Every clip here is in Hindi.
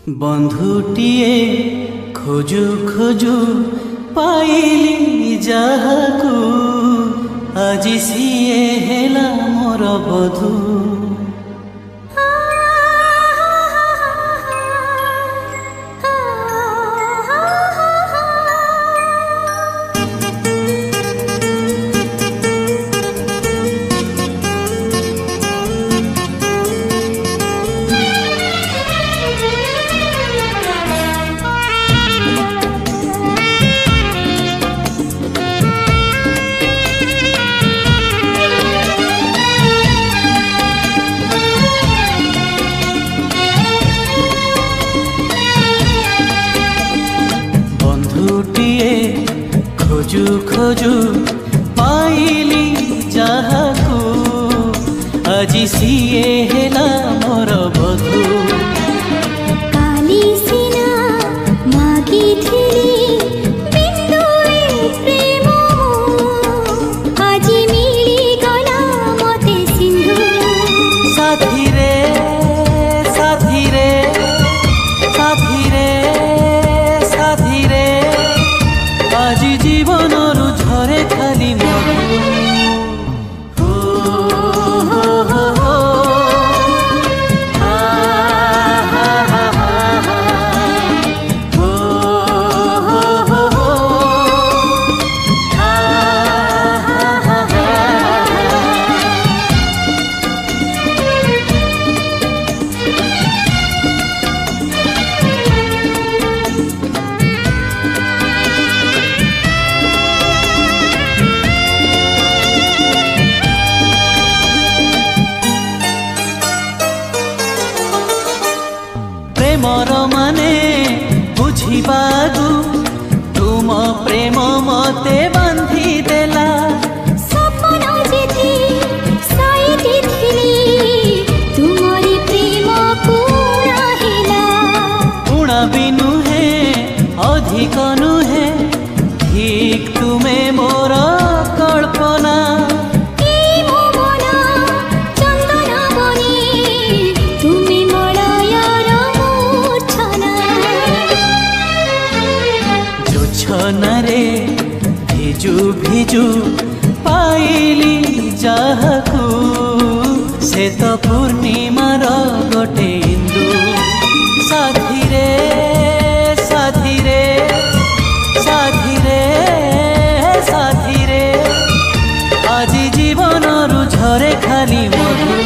बंधुटीए खोजु खोजु पाइली जाहाकू आजी सीए हेला मोर बधू। खोजु खोजु पाइली जाहाकू आजी सीए हेला मोर बधू। काली सिना मागी थिली बिंदुए प्रेम आजी मिली गला मोते सिंधु। साथी रे साथी रे साथी रे साथी रे आजी जीवन रु झरे खाली मधु। प्रेमर माने बुझिबागु तुम प्रेम मते बांधी देला। सपन जेथि साइति थिली तुमरी प्रेम पूरा हेला। उणा भी नुहे अधिक नुहे ठीक तुमे मोर कल्पना। रे भिजु भिजु पाइली जाहाकू से तो पूर्णिमार गोटे इंदु। साथी रे साथी रे साथी रे साथी रे आजी जीवन रु झरे खाली मधु।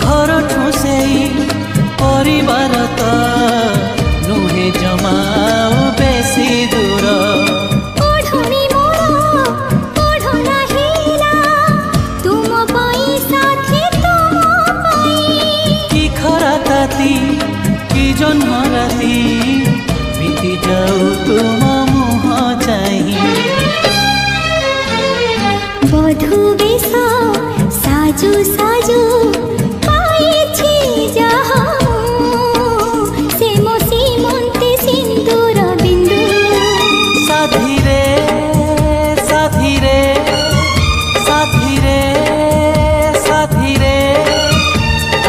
घर ठुसे परिवार तो नुहे जमाओ बेसी दूर। कि खरा ताती कि जन्म राती बीती जाऊ तुम मुह चाही। बधु बेश साजु साजु पाइछि जाहा से मो सीमंते सिंदूर बिंदु। साथी रे साथी रे साथी रे साथी रे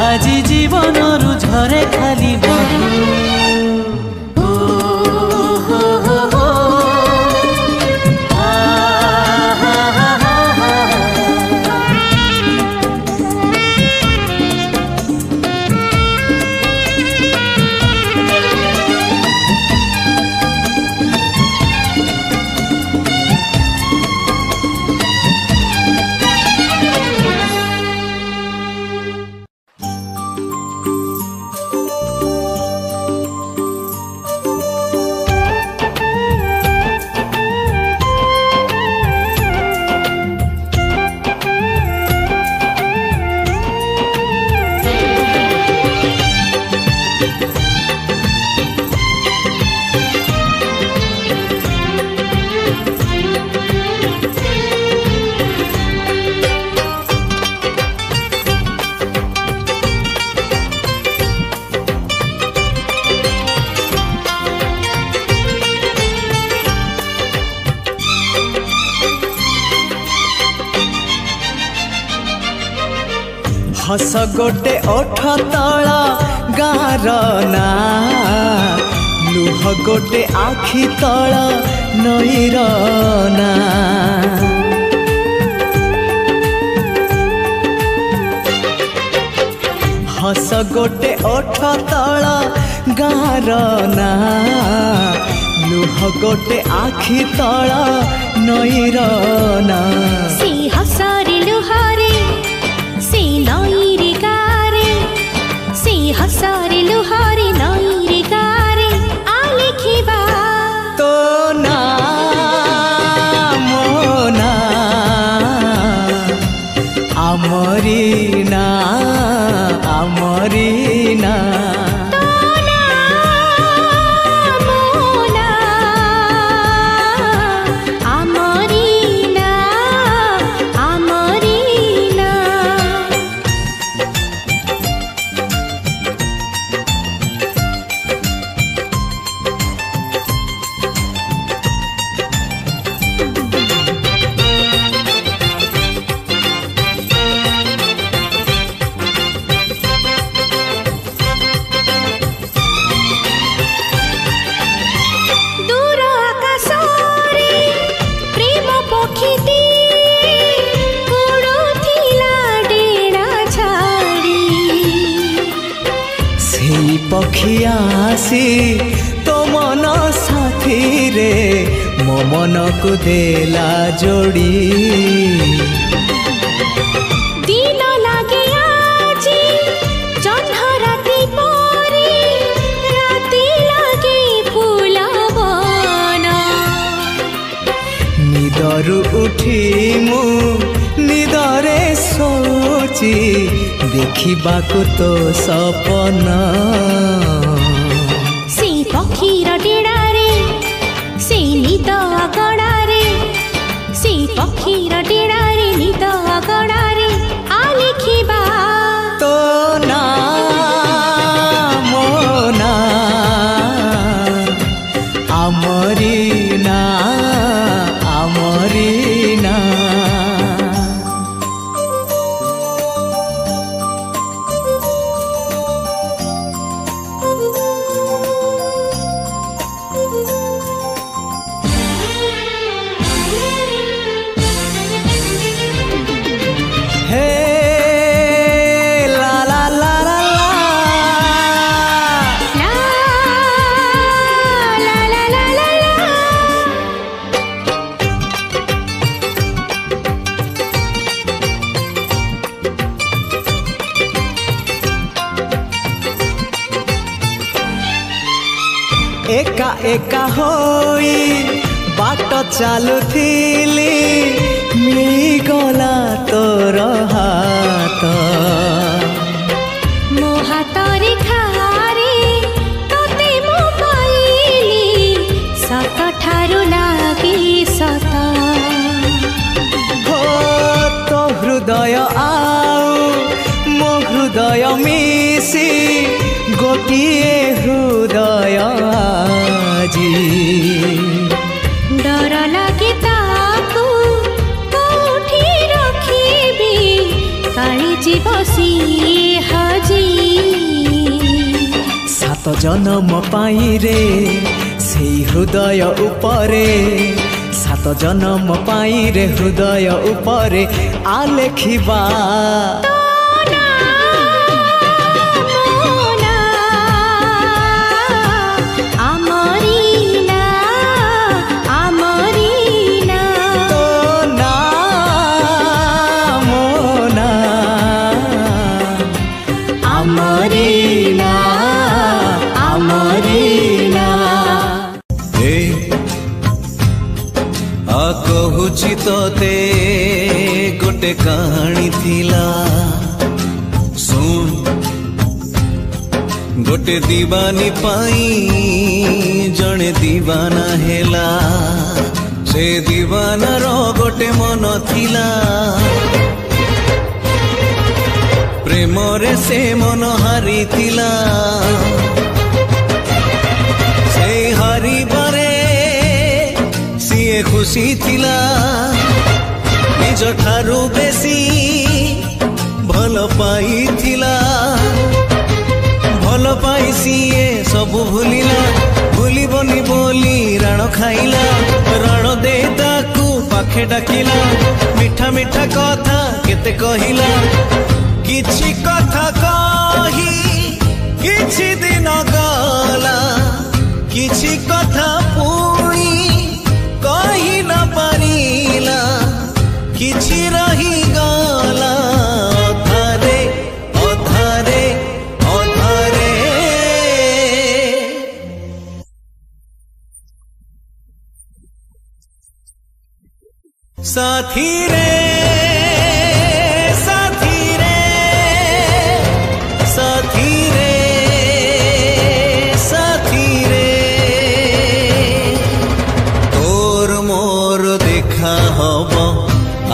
आजी जीवन रु झरे खाली मधु। हस गोटे ओठ तल गार ना लुह गोटे आखि तल नईर ना हस गोटे ओठ तल गार ना लुह गोटे आखि तल नईर ना से हसरे लुहारे से नईरे गारे से हसरे लुहारे नईरे गारे आलिखिबा तो नाम ना आमरी ना आमरी ना पखियासी तो मन साथी रे मो मन को देला जोड़ी दिन लागे आजी जह्न राति परी राति लागे फुलवन निदरु उठी मु निदरे सोची देखिबाको तो सपना से पक्षीर डेडारे से निद अगडारे से पक्षीर डेडारे निद अगडारे आलिखिबा तो नाम ना आमरी ना आमरी ना एका एका होई बाट चालुथिली मिलिगला तोर हाथ मो हातरे खारे तोते मो पाइली सत ठारु लागे सत हो तो हृदय आउ मो हृदय मिसी गोटिए हृदय आजी डर लागे ताकू कोठी रखिबी काली जीव सी हाजी सात जन्म पाई रे से हृदय उपरे सात जन्म पाई रे हृदय उपरे आलेखिबा कहुची तोते गोटे कहानी थिला सुन गोटे दीवानी पाई जने दीवाना हेला से दीवाना रो गोटे मन थिला प्रेम रे से मन हारी थिला से हारी बारे खुशी थिला निज ठारू बेसी भल भल पाइथिला भल पाई सीए सबु भूलिला भूलिबनी बोली राण खाइला राण दे ताकू पाखे डाकिला मिठा मिठा कथा केते कहिला किछि कथा कही किछि दिन गला किछि कथा पुणी कहि न पारिला किछि रही गला अधारे अधारे अधारे साथी रे साथी रे साथी रे साथी रे तोर मोर देखा हब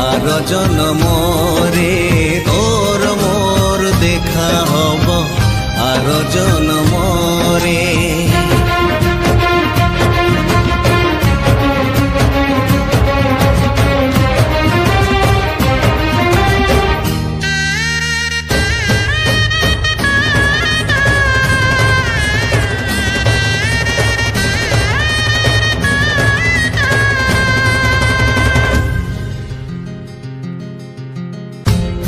आर जन्म रे तोर मोर देखा हब आर जन्म रे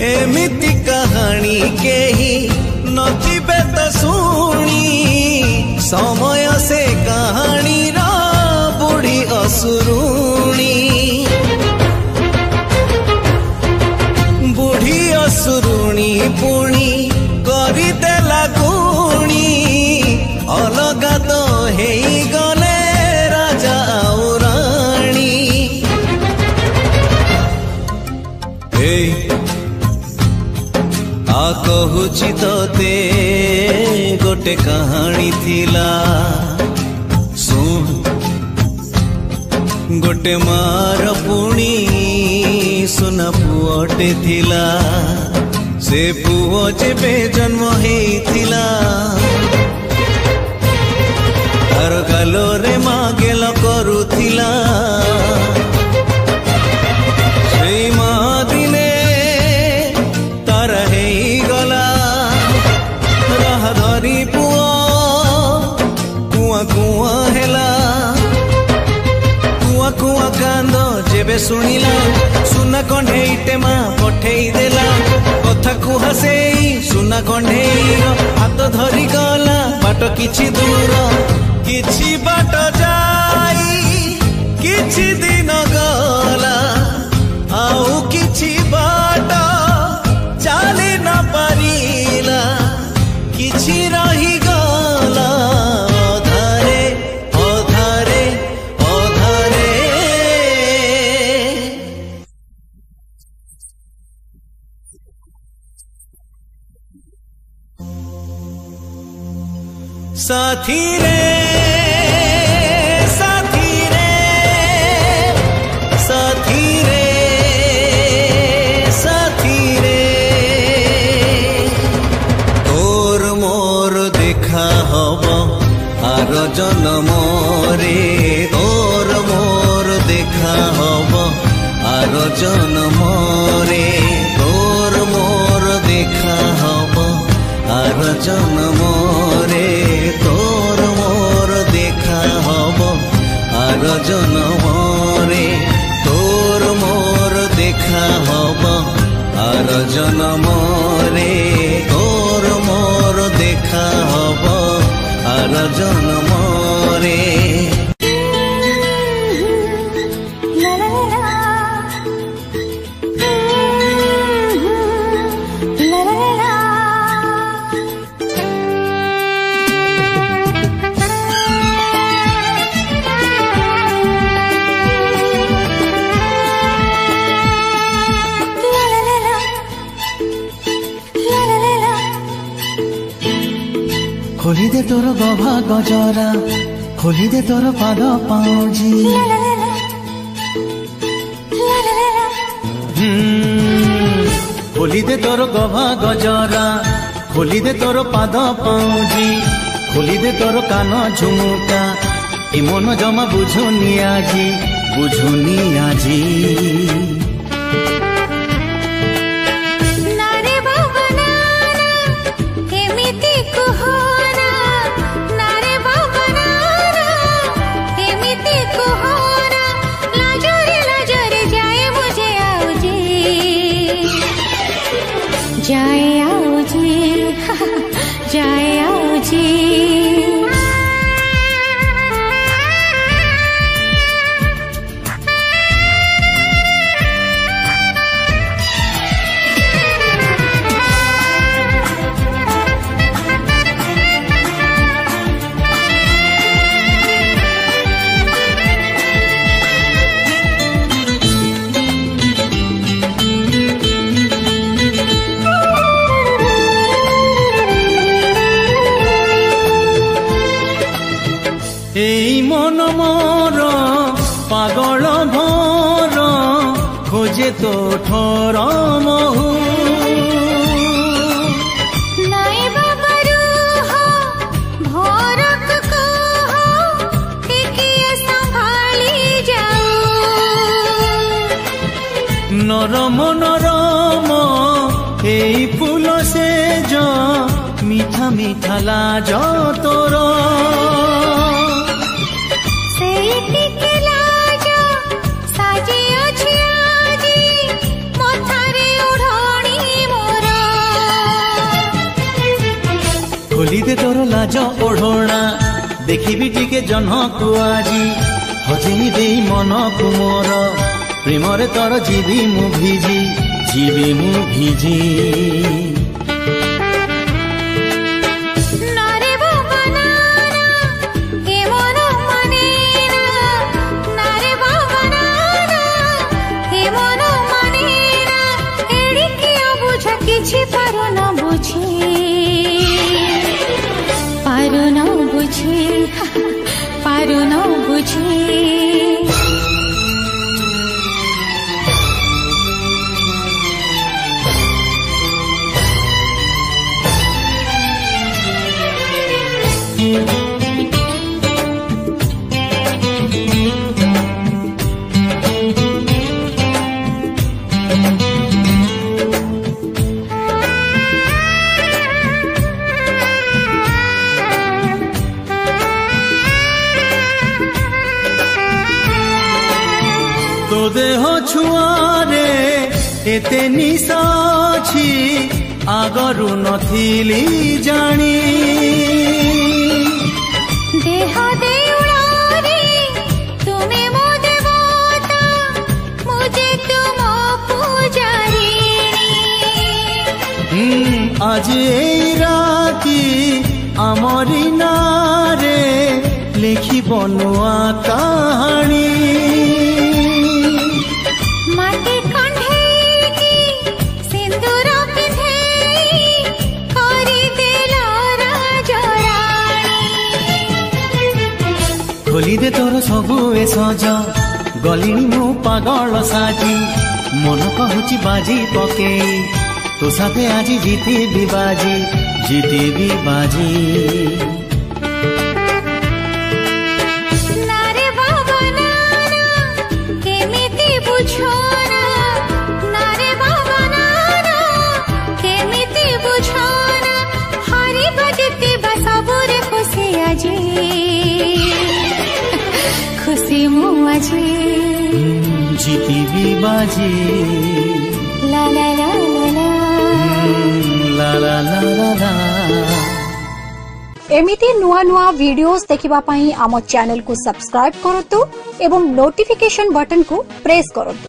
एमिति कहानी केही नथिबे तो सुनी समय से कहानी रा बुढ़ी असुरुणी बुढ़ी असुरुणी पुणी करी देला गुणी अलगा तो हेई गले राजा और रानी आ कहूची तोते गोटे कहानी थिला सुन गोटे मार पुणी सुना पुअटे थिला से पुओ जेबे जन्म हेइथिला तार गालोरे माँ गेल करुथिला से माँ दिने धरी पुआ कुआ कुआ हेला कुआ कुआ कांद जेबे सुनिला सुना कंढेईटे माँ पठेई देला कथा कुहा सेई सुना कंढेईर हाथ धरी गला बाट किछि दूर किछि बाट जाई किछि दिन गला आउ किछि बाट चाली न पारिला किछि रही गला अधारे अधारे अधारे साथी रे साथी रे साथी रे साथी रे तोर मोर देखा हब आर जन्म रे तोर मोर देखा हब आर जन्म रे तोर मोर देखा हब आर जन्म रे तोर मोर देखा हब आर जन्म रे तोर मोर देखा हब आर जन्म रे तोर मोर देखा हब आर जन्म रे खोली दे तोर गभा गजरा खोली दे तोर पाद पाउजी खोली दे तोर गभा गजरा खोली दे तोर पाद पाउजी खोली दे तोर कान झुमुका ए मन जमा बुझुनी आजी नारे बाबा जाए आओ जी जाए आओ जी। এই মন মোর পাগল ভর খোঁজে তো ঠোর মহু নাই বাবা রুহ ভরক কহ টিকিয়ে সম্ভালি যাও। নরম নরম এই ফুল সেজ মিঠা মিঠা লাজ তোর खोली दे तोर लाज ओढ़ना देखी टिके जन्ह को आजी हजेई दे मन को मोर प्रेम रे तोर जीवी मु भिजी पारो न बुझे तो देह छुआरे एते निशा अछि आगरु नथिली जानी देह देउळारे तुमे मो देवता मुझे तुम पूजारी आज ए राती आमरी नारे लिखी बनुआ कहानी खोली दे तोर सबु ए सज गलिनी मु पागल साजी मन कहूची बाजी पके तो साथे आज जीती भी बाजी नारे बाबा नाना केमिति बुझोना नारे बाबा नाना केमिति बुझोना हरि बजती बसबुरे खुशी आजी खुशी मु आजी जीती भी बाजी ला ला ला ला ला ला ला ला ला। एमिति नुआ नुआ वीडियोस देखिबा पई आम चैनल को सब्सक्राइब करतु एवं नोटिफिकेशन बटन को प्रेस करतु।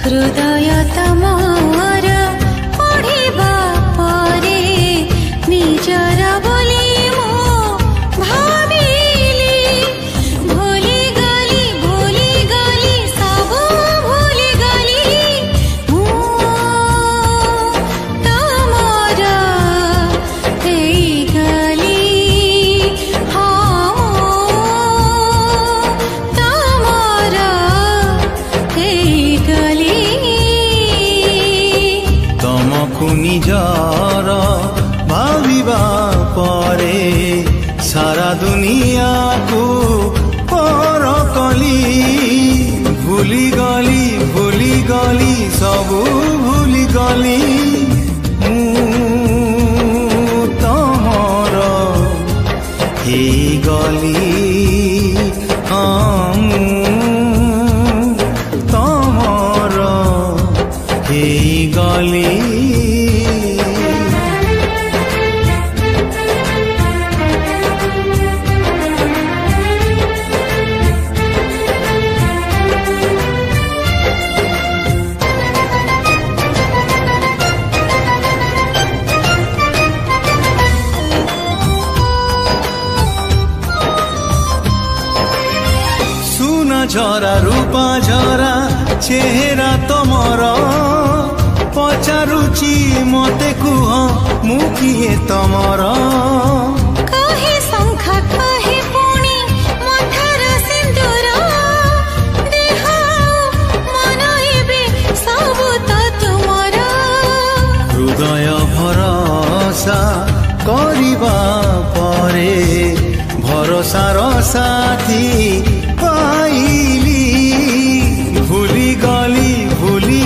हृदय तमर पढ़िबा परे निजर बोली मो भाबिली भूली गली सब भूली गली मो तमर हेई गली हाँ तमर हेई गली निजर भाविबा परे सारा दुनिया को पर कली भूली गली सबू भूली गली तमर हे गली तमर हे गली झरा रूपा झरा चेहरा तमर पचारुची मते कुह मु किए तमर कहे शंखा कहे पुणी मथर सिंदूर देह मन एबे सब तो तुमर हृदय भरोसा करिबा परे भरोसार साथी पाइली भूली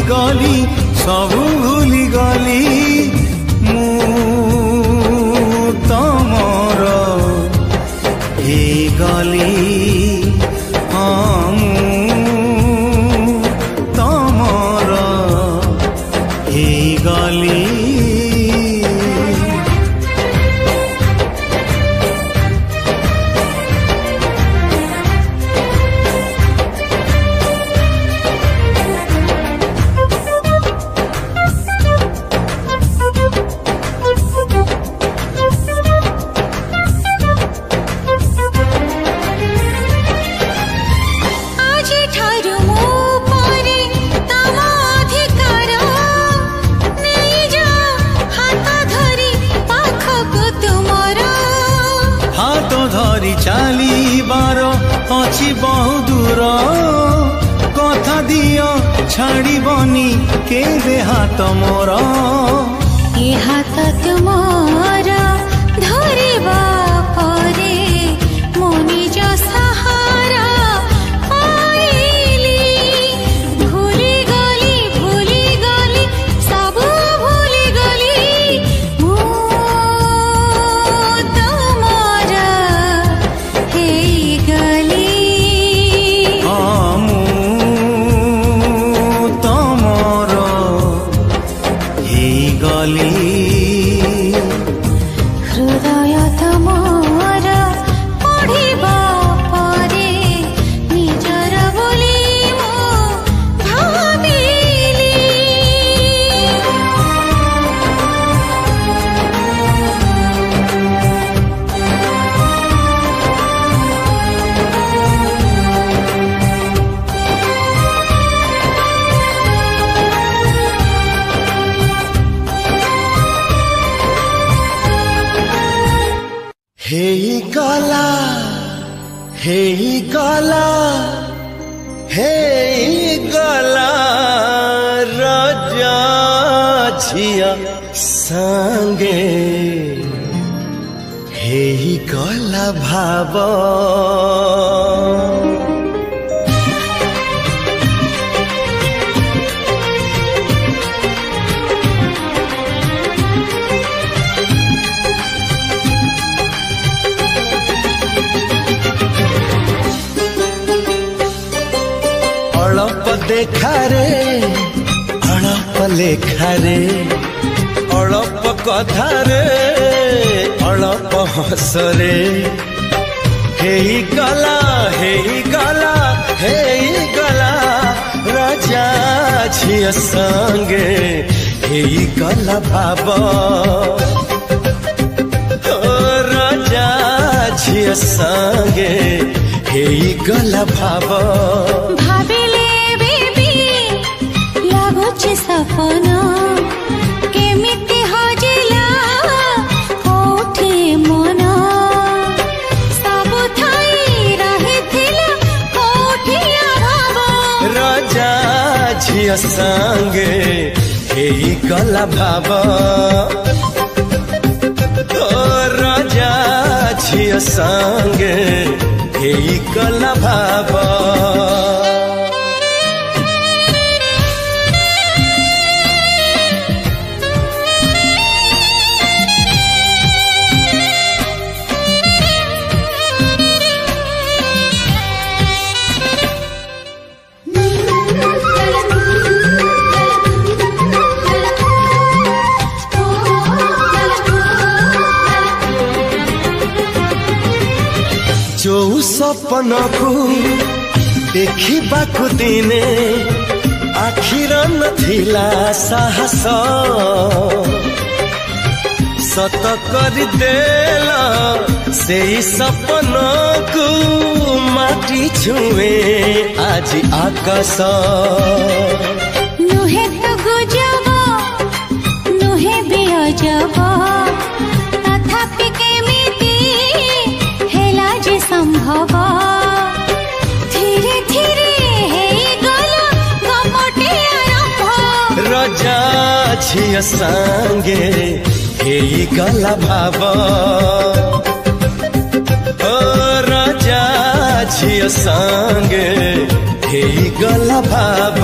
गली सब भूली गली मु तमर हे गली तमर हे गली चालीबार अच्छी बहु दूर कथा दियो छाड़बनी केबे हाथ मोर ए हाथ तुमर धरिबा परे मो निज सहारा पाइली भूली गली सब भूली गली मु तमर हे गली तमर हे गली हृदय तमर पढ़िबा परे निजर बोली मो भाबिली हे गला राजा झिया संगे हे गला भाव देखारे अड़प लेखारे अड़प कथारे अड़प हसरे हे गला राजा झिया संगे हे गला भाव राजा झिया संगे हे गला भाव सपना केमिति हजिला कोठे मना सब थाई रहिथिला कोठे अभाव राजा झिया संगे हे गला भाव संगे हेई गला भाव जो सपन को देखा दिने आखिर नथिला साहस सत कर देला से सपन को माटी छुए आज आकाश नुहे तो गुजब नुहे भी अजब तथापि केमिति हेला जे संभव धीरे धीरे हे गला गमटे आरंभ रजा झिया संगे हेई गला भाव ओ रजा झिया संगे हेई गला भाव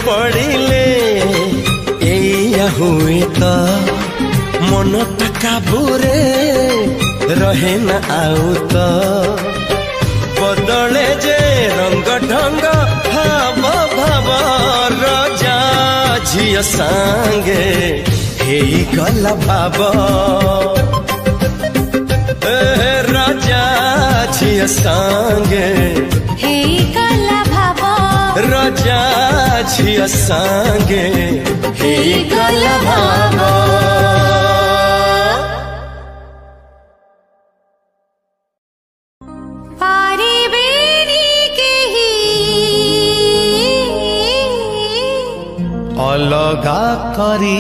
पड़िले एया हुए तो मन काबूरे रहे न आउ तो बदले जे रंग ढंग भाव भाव रजा झिया संगे हेई गला भाव रजा झिया संगे हेई गला भाव रजा झिया संगे हेई गला भाव अलगा करी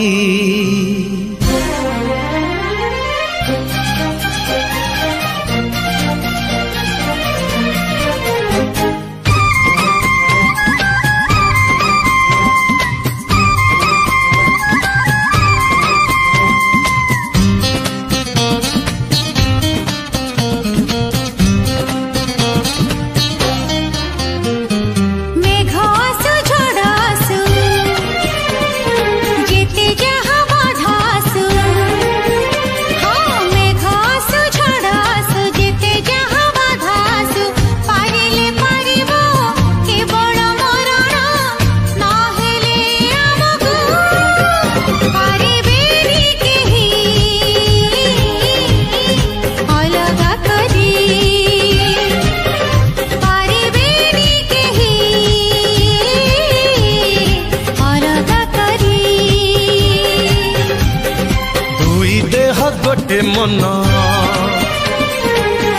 गोटे मन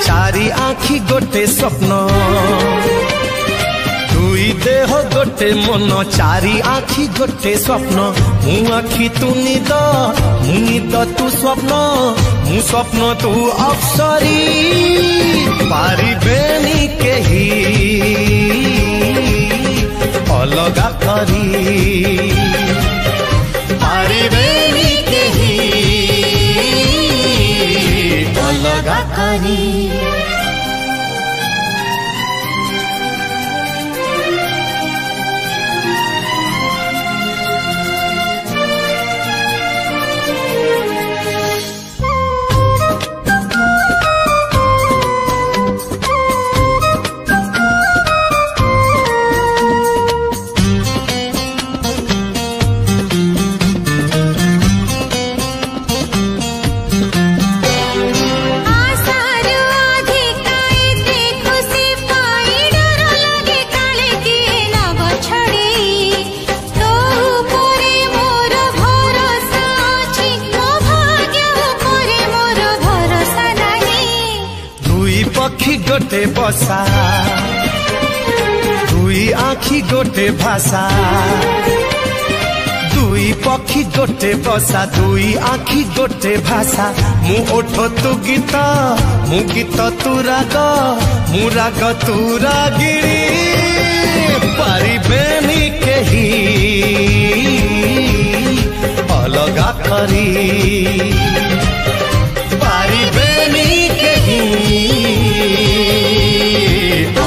चारि आखि गोटे स्वप्न दुई देह गोटे मन चारि आखि गोटे स्वप्न मु आखि तू निद मु निद तू स्वप्न मु स्वप्न तू अप्सरी पारिबेनी केही अलगा करी पारिबेनी केही अलगा करी आसार आधी पक्षी गोटे बसा दुई आखि गोटे भाषा दुई पक्षी गोटे बसा दुई आखि गोटे भाषा मु ओठ तू गीत मु गीत तू राग मु राग तू रागिणी पारिबेनी केही अलगा करी पारिबेनी केही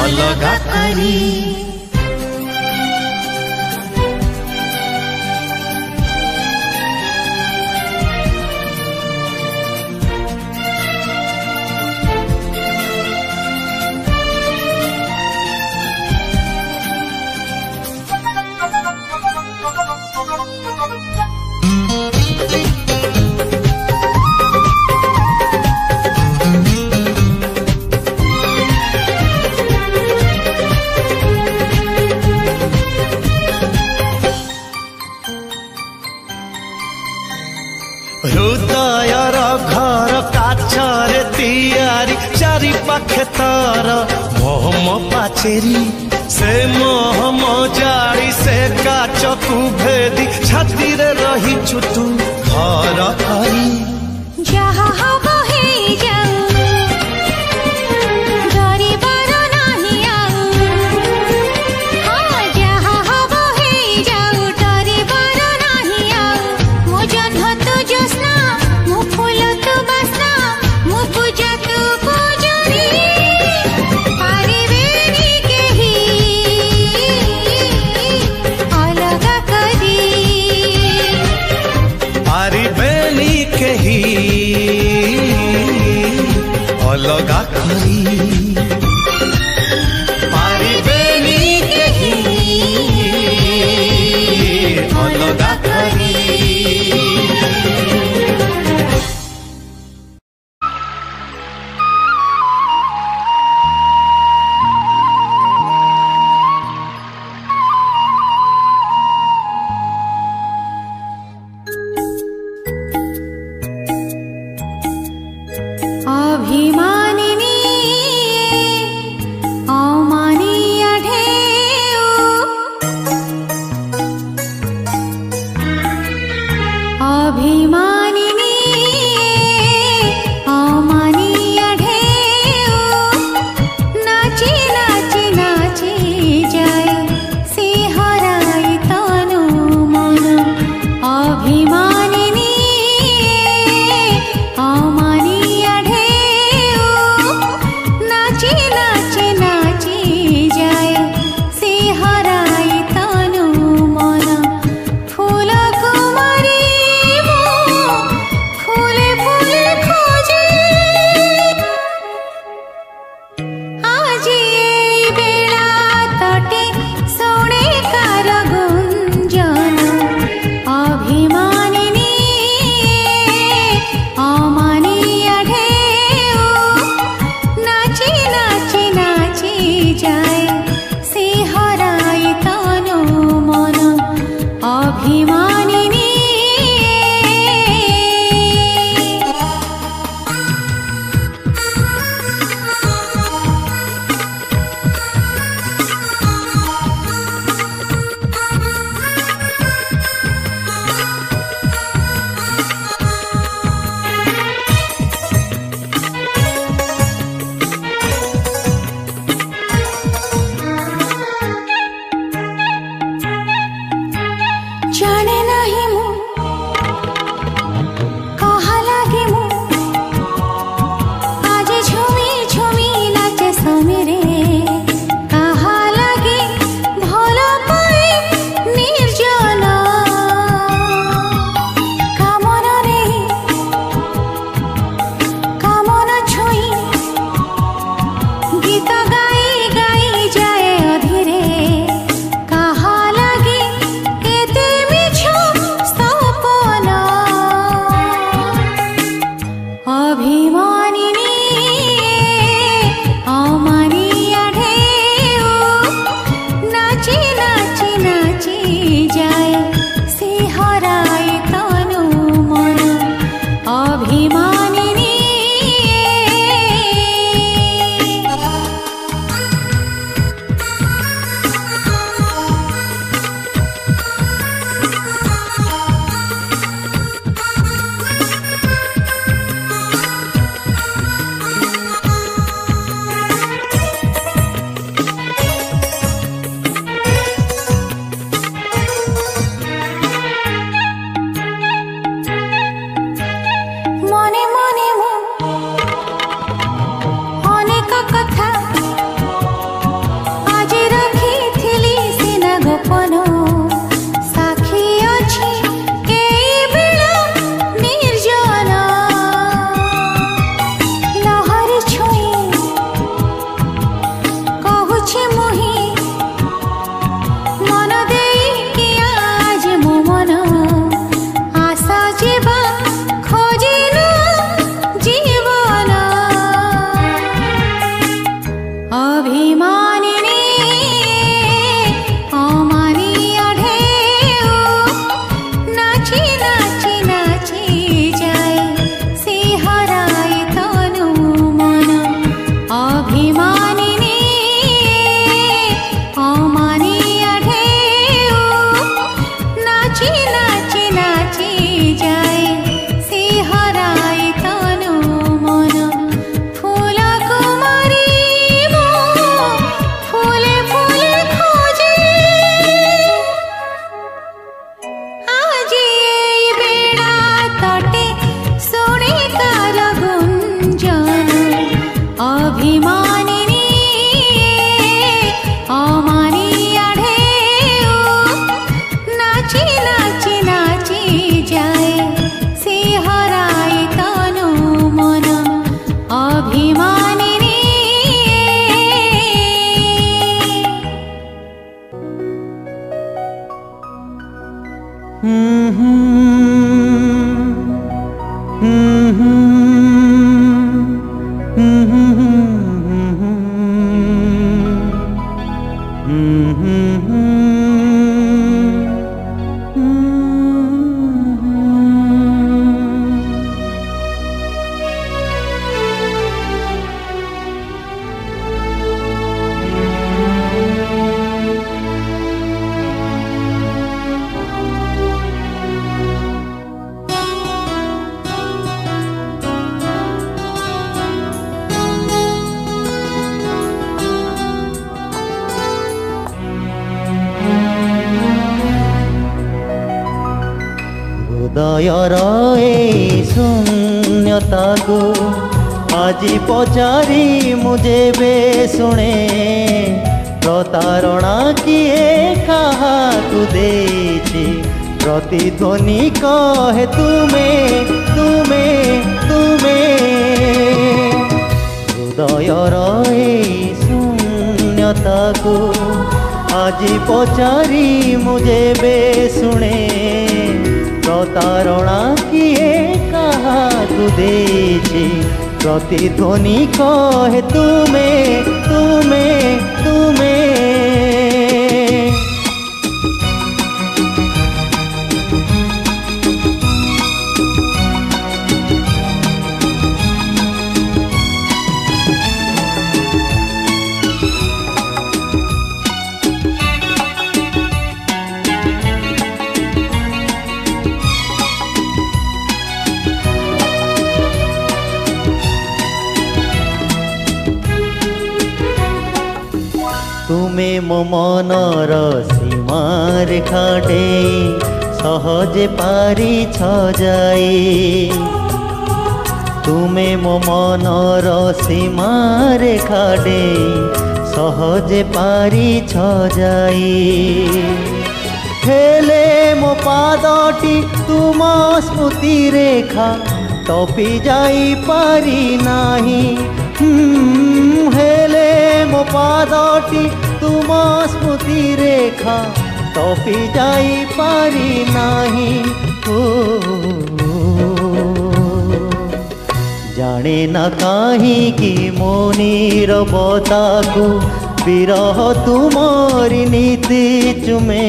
अलगा करी हृदयर घर काचरे तियारी चारि पाखे तार मोहम पाचेरी से मोहम जाड़ी से काचकू भेदी छाती रे रही चुतु घर करी जहाँ हवा है जाऊ डरिबार नाही आऊ हाँ जहाँ हवा है जाऊ डरिबार नाही आऊ मो जन्म तू जोस्ना मो फूल तू बासना मो पूजा तू पूजनी पारिबेनी केही अलगा करी पारिबेनी केही अलगा करी पारिबेनी केही अलगा करी अभिमानिनी हृदयर ए शून्यता को आजी पचारी मुझे बे शुणे प्रतारणा किए कहा तू देची प्रतिध्वनि कहे तुम्हें तुम्हें तुम्हें हृदयर ए शून्यता को आजी पचारी मुझे बे शुणे प्रतारणा किए कहा तू देची प्रतिध्वनि कहे तुम्हें तुम्हें तुम्हें तुम्हें मो मनर सीमार खाटे सहजे पारी जाई तुम्हें मो मनर सीमार खाटे सहजे पारी जाई हेले मो पादटी तुम स्मृति रेखा टपी जाई पारी नाही हेले मो पादटी तुम स्मृति रेखा टपी जाई पारी नाही जाने ना कहीं कि मो नीरवता को विरह तुमरी नीति चुमे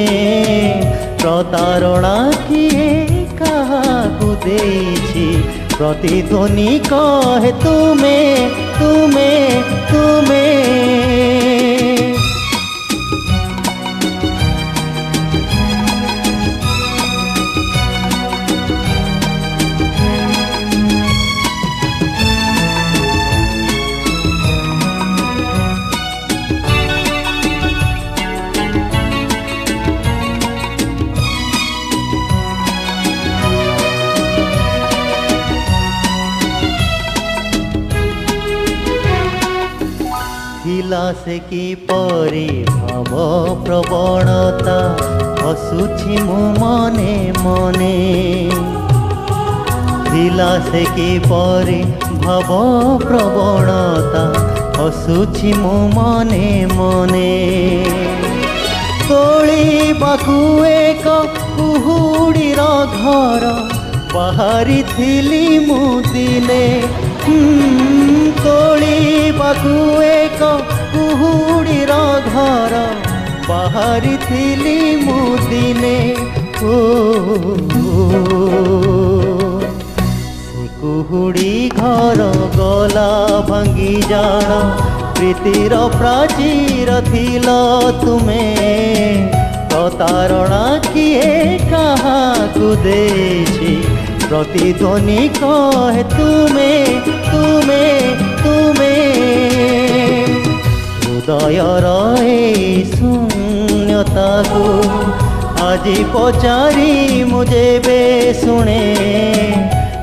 प्रतारणा किए कहा को देछि प्रतिध्वनि कहे तुम्हें तुम्हें तुम्हें से की परी भाव प्रवणता हसुछि मु मने मने से की परी भाव प्रवणता हसुछि मु मने मने तोली बाकु एक कुहुडीर घर बाहरी थिली मु दिने तोली बाकु एक कुहुडीर घर बाहरी थिली मु दिने से कुहुडी घर गला भांगी जान प्रीतिर प्राचीर थिल तुमे प्रतारणा किए कहा को देछि प्रतिध्वनि कहे तुम्हें तुम्हें तुम्हें हृदयर ए शून्यता को आजी पचारी मुझे बे शुणे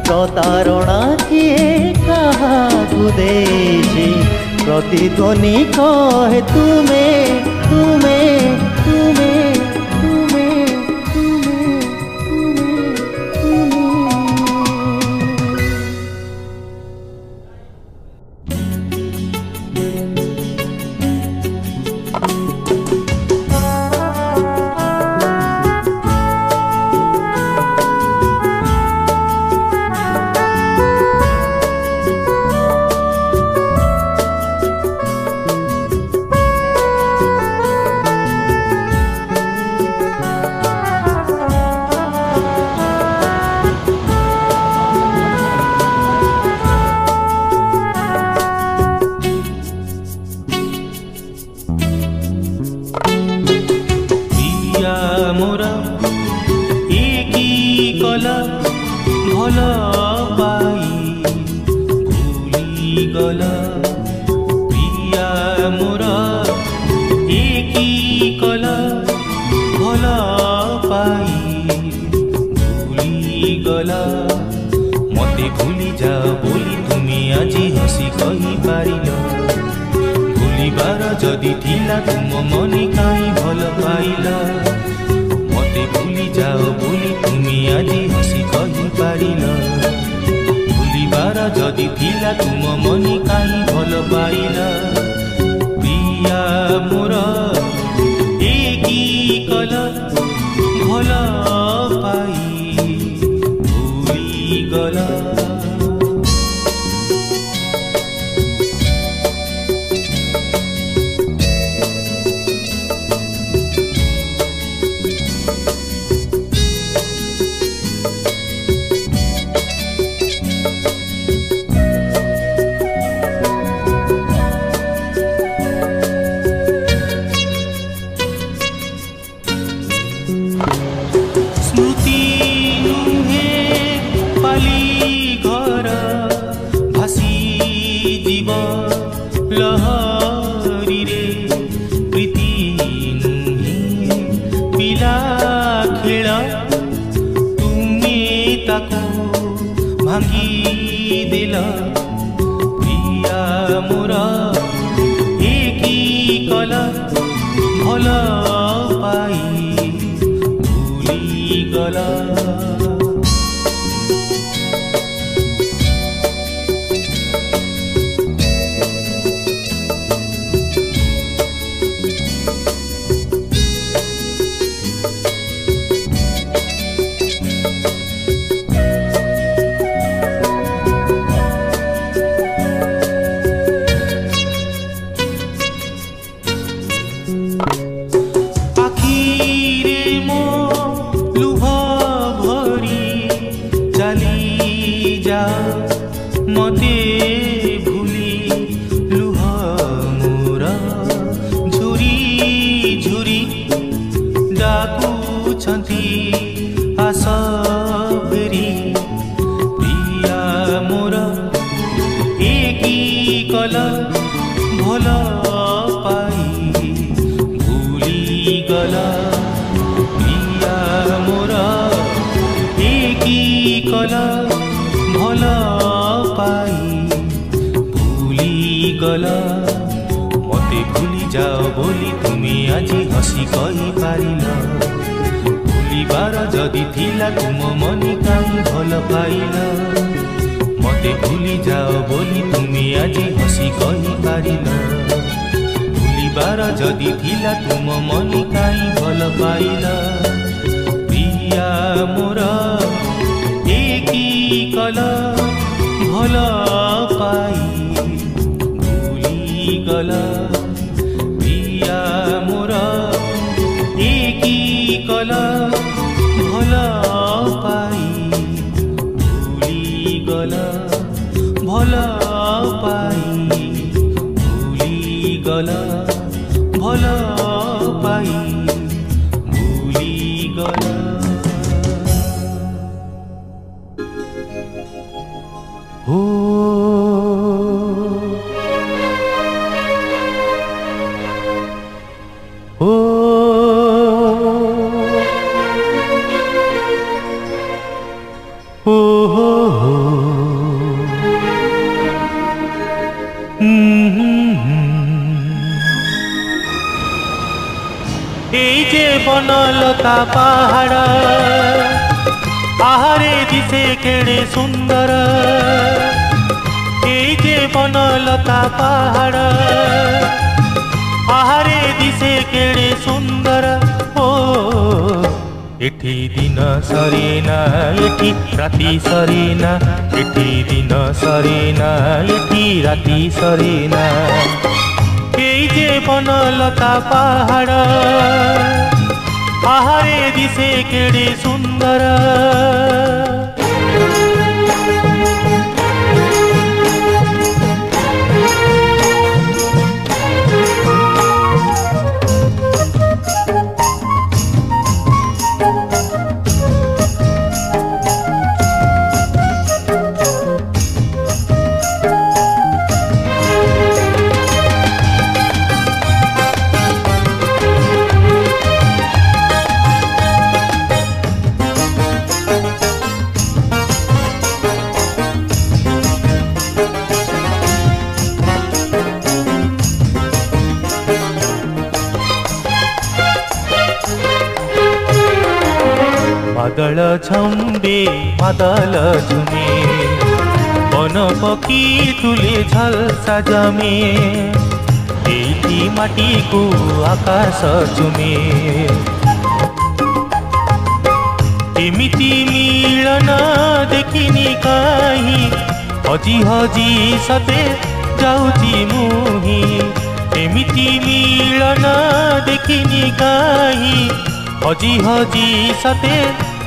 प्रतारणा किए कहा को देछि प्रतिध्वनि कहे तुम्हें तुम्हें तुम्हें तुम्हें तुम्हें আজি হসি কহি পারিল ভুলিবার যদি থিলা তুম মনে কাই ভাল পাইল মতে ভুলি যাও বলি তুমি আজি হসি কহি পারিল ভুলিবার যদি থিলা তুম মনে কাই ভাল পাইল প্রিয়া মোর এ কি কল ভাল পাই ভুলি গলা मते भूली जाओ बोली तुमी आज हसी कही पारिल भूलिबार जदि थिला तुम मनी काई भल पाइल मते भूली जाओ बोली तुमी आज हसी कही पारिल भूलिबार जदि थिला तुम मनी काई भल पाइल प्रिया मोर ए की कल भल पाई गला प्रिया मोर ए की कला भल पाई भूली गला भल पाई भूली गला भल पाई भूली गला हो बनलता पहाड़ आहारे दिसे केड़े सुंदर जे बनलता पहाड़ आहारे दिसे केड़े सुंदर ओ एठी दिन सरीना एठी राती सरीना एठी दिन सरीना एठी राती सरीना जे बनलता पहाड़ आहारे दिसे केड़े सुंदर बदल झम्बे मादल झुमे बन पकी तुले झलसा जमे एठी माटी को आकाश चुमे एमिति मिलन देखिनी कहीं हजी हजी सते जाऊची मुही एमिति मिलन देखिनी कहीं हजी हजी सते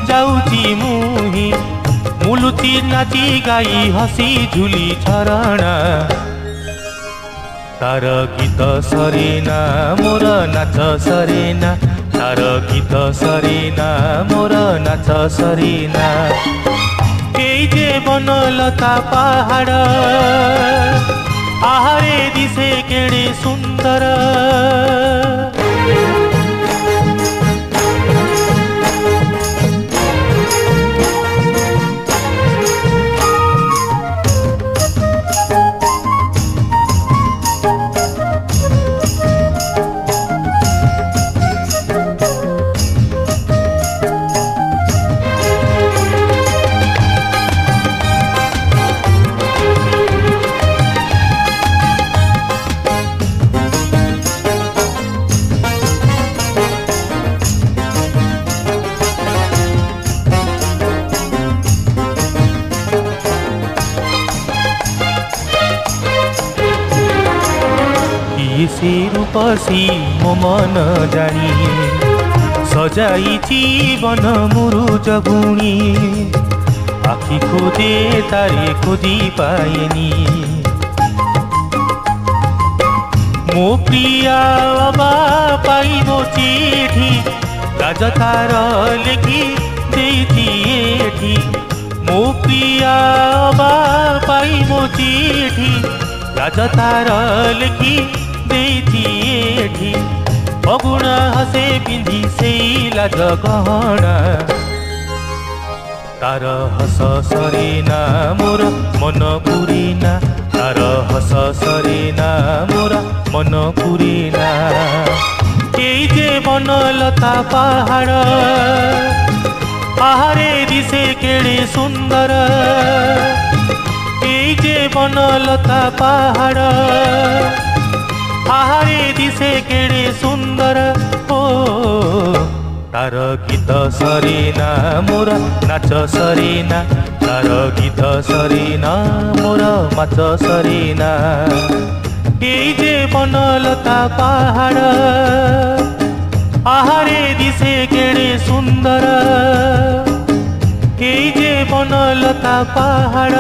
जाऊची मुही मुलुची नाची गाई हसी झुली झरणा तार गीत सरेना मोर नाच सरेना तार गीत सरेना मोर नाच सरेना केई जे बनलता पहाड़ आहारे दिसे केड़े सुंदर से रूपसी मो मन जानी सजाई जीवन मुरुज गुणी आखि खोजे तारे खोजी पाएनी मो प्रिया बाबा पाइबो चिठी राजतार लेखी देती एठी मो प्रिया बाबा पाइबो चिठी राजतार लेखी देती अगुण हसे पिंधि से लाज गहना तार हस सरेना मोर मन पुरेना तार हस सरेना मोर मन पुरेना केई जे बनलता पहाड़ आहारे दिसे केड़े सुंदर केई जे बनलता पहाड़ आहारे दिसे केड़े सुंदर ओ तार गीत सरेना मोर नाच सरेना तार गीत सरेना मोर माच सरेना केई जे बनलता पहाड़ आहारे दिसे केड़े सुंदर केई जे बनलता पहाड़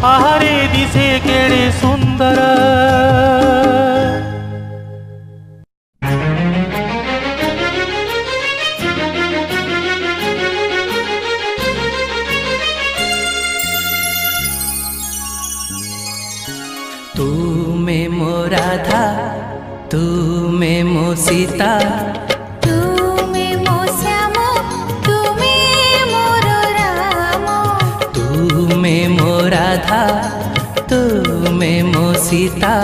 आहारे दिसे केड़े सुंदर तू में मो राधा तू में मो सीता तू में मो श्याम तू में मोर राम तू में मो राधा तू में मो सीता